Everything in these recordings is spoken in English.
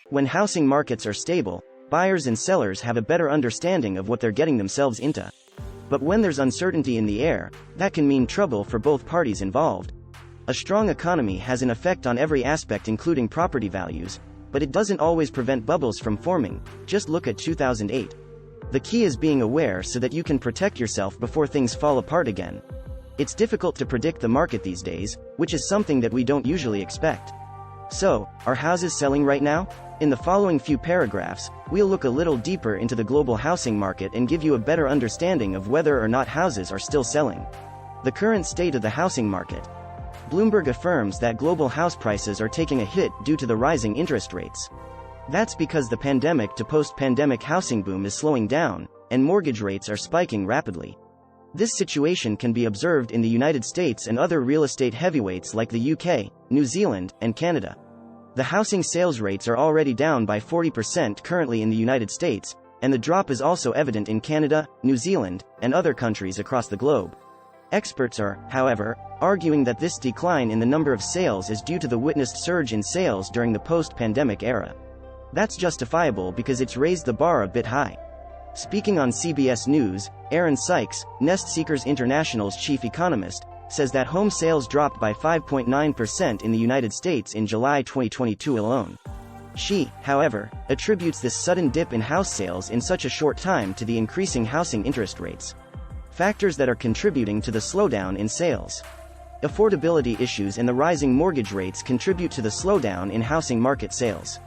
When housing markets are stable, buyers and sellers have a better understanding of what they're getting themselves into. But when there's uncertainty in the air, that can mean trouble for both parties involved. A strong economy has an effect on every aspect including property values, but it doesn't always prevent bubbles from forming. Just look at 2008. The key is being aware so that you can protect yourself before things fall apart again. It's difficult to predict the market these days, which is something that we don't usually expect. So, are houses selling right now? In the following few paragraphs, we'll look a little deeper into the global housing market and give you a better understanding of whether or not houses are still selling. The current state of the housing market. Bloomberg affirms that global house prices are taking a hit due to the rising interest rates. That's because the pandemic to post-pandemic housing boom is slowing down, and mortgage rates are spiking rapidly. This situation can be observed in the United States and other real estate heavyweights like the UK, New Zealand, and Canada. The housing sales rates are already down by 40% currently in the United States, and the drop is also evident in Canada, New Zealand, and other countries across the globe. Experts are, however, arguing that this decline in the number of sales is due to the witnessed surge in sales during the post-pandemic era. That's justifiable because it's raised the bar a bit high. Speaking on CBS News, Aaron Sykes, Nest Seekers International's chief economist, says that home sales dropped by 5.9% in the United States in July 2022 alone. She, however, attributes this sudden dip in house sales in such a short time to the increasing housing interest rates. Factors that are contributing to the slowdown in sales. Affordability issues and the rising mortgage rates contribute to the slowdown in housing market sales.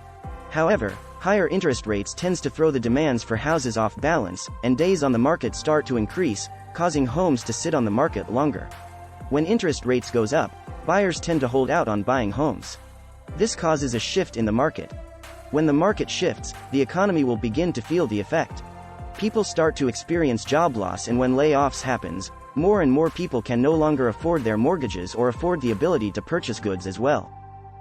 However, higher interest rates tends to throw the demands for houses off balance, and days on the market start to increase, causing homes to sit on the market longer. When interest rates goes up, buyers tend to hold out on buying homes. This causes a shift in the market. When the market shifts, the economy will begin to feel the effect. People start to experience job loss, and when layoffs happens, more and more people can no longer afford their mortgages or afford the ability to purchase goods as well.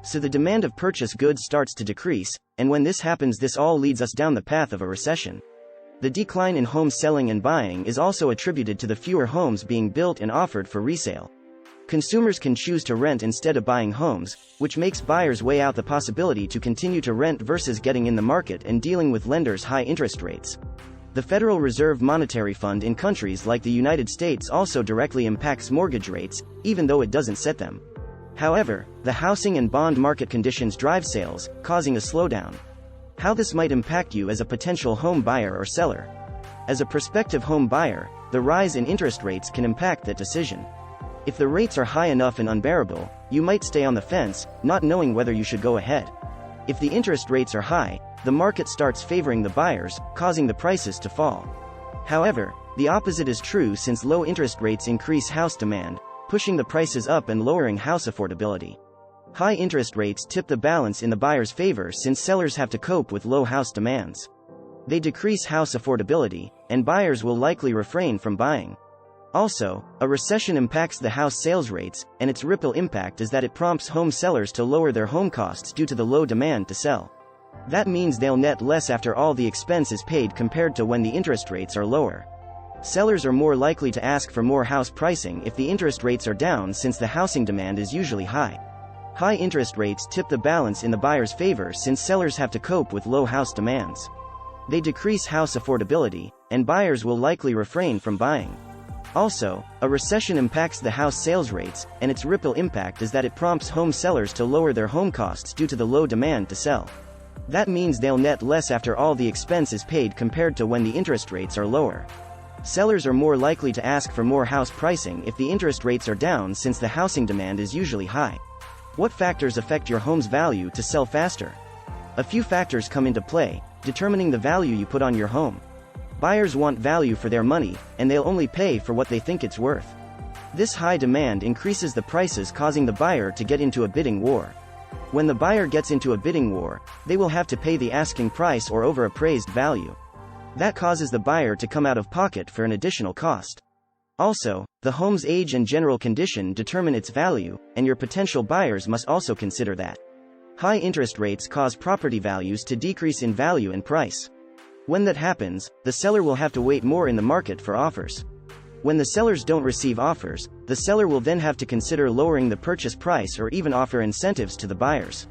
So the demand of purchase goods starts to decrease, and when this happens, this all leads us down the path of a recession. The decline in home selling and buying is also attributed to the fewer homes being built and offered for resale. Consumers can choose to rent instead of buying homes, which makes buyers weigh out the possibility to continue to rent versus getting in the market and dealing with lenders' high interest rates. The Federal Reserve Monetary Fund in countries like the United States also directly impacts mortgage rates, even though it doesn't set them. However, the housing and bond market conditions drive sales, causing a slowdown. How this might impact you as a potential home buyer or seller. As a prospective home buyer, the rise in interest rates can impact that decision. If the rates are high enough and unbearable, you might stay on the fence, not knowing whether you should go ahead. If the interest rates are high, the market starts favoring the buyers, causing the prices to fall. However, the opposite is true since low interest rates increase house demand, pushing the prices up and lowering house affordability. High interest rates tip the balance in the buyer's favor since sellers have to cope with low house demands. They decrease house affordability, and buyers will likely refrain from buying. Also, a recession impacts the house sales rates, and its ripple impact is that it prompts home sellers to lower their home costs due to the low demand to sell. That means they'll net less after all the expense is paid compared to when the interest rates are lower. Sellers are more likely to ask for more house pricing if the interest rates are down since the housing demand is usually high. High interest rates tip the balance in the buyer's favor since sellers have to cope with low house demands. They decrease house affordability, and buyers will likely refrain from buying. Also, a recession impacts the house sales rates, and its ripple impact is that it prompts home sellers to lower their home costs due to the low demand to sell. That means they'll net less after all the expense is paid compared to when the interest rates are lower. Sellers are more likely to ask for more house pricing if the interest rates are down since the housing demand is usually high. What factors affect your home's value to sell faster? A few factors come into play, determining the value you put on your home. Buyers want value for their money, and they'll only pay for what they think it's worth. This high demand increases the prices, causing the buyer to get into a bidding war. When the buyer gets into a bidding war, they will have to pay the asking price or overappraised value. That causes the buyer to come out of pocket for an additional cost. Also, the home's age and general condition determine its value, and your potential buyers must also consider that. High interest rates cause property values to decrease in value and price. When that happens, the seller will have to wait more in the market for offers. When the sellers don't receive offers, the seller will then have to consider lowering the purchase price or even offer incentives to the buyers.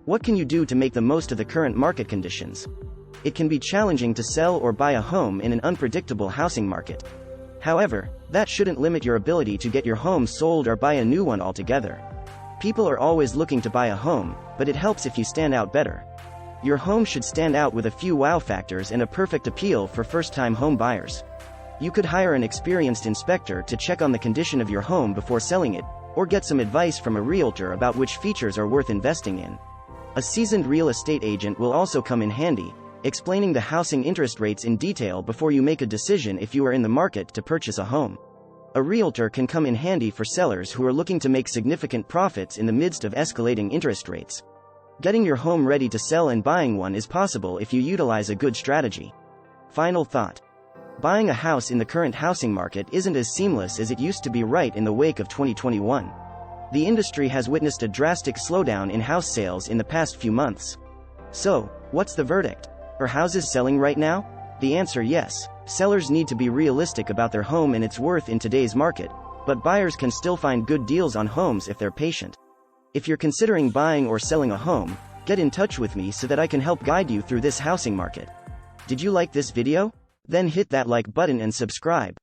What can you do to make the most of the current market conditions? It can be challenging to sell or buy a home in an unpredictable housing market. However, that shouldn't limit your ability to get your home sold or buy a new one altogether. People are always looking to buy a home, but it helps if you stand out better. Your home should stand out with a few wow factors and a perfect appeal for first-time home buyers. You could hire an experienced inspector to check on the condition of your home before selling it, or get some advice from a realtor about which features are worth investing in. A seasoned real estate agent will also come in handy, explaining the housing interest rates in detail before you make a decision if you are in the market to purchase a home. A realtor can come in handy for sellers who are looking to make significant profits in the midst of escalating interest rates. Getting your home ready to sell and buying one is possible if you utilize a good strategy. Final thought. Buying a house in the current housing market isn't as seamless as it used to be right in the wake of 2021. The industry has witnessed a drastic slowdown in house sales in the past few months. So, what's the verdict? Are houses selling right now? The answer: yes. Sellers need to be realistic about their home and its worth in today's market, but buyers can still find good deals on homes if they're patient. If you're considering buying or selling a home, get in touch with me so that I can help guide you through this housing market. Did you like this video? Then hit that like button and subscribe.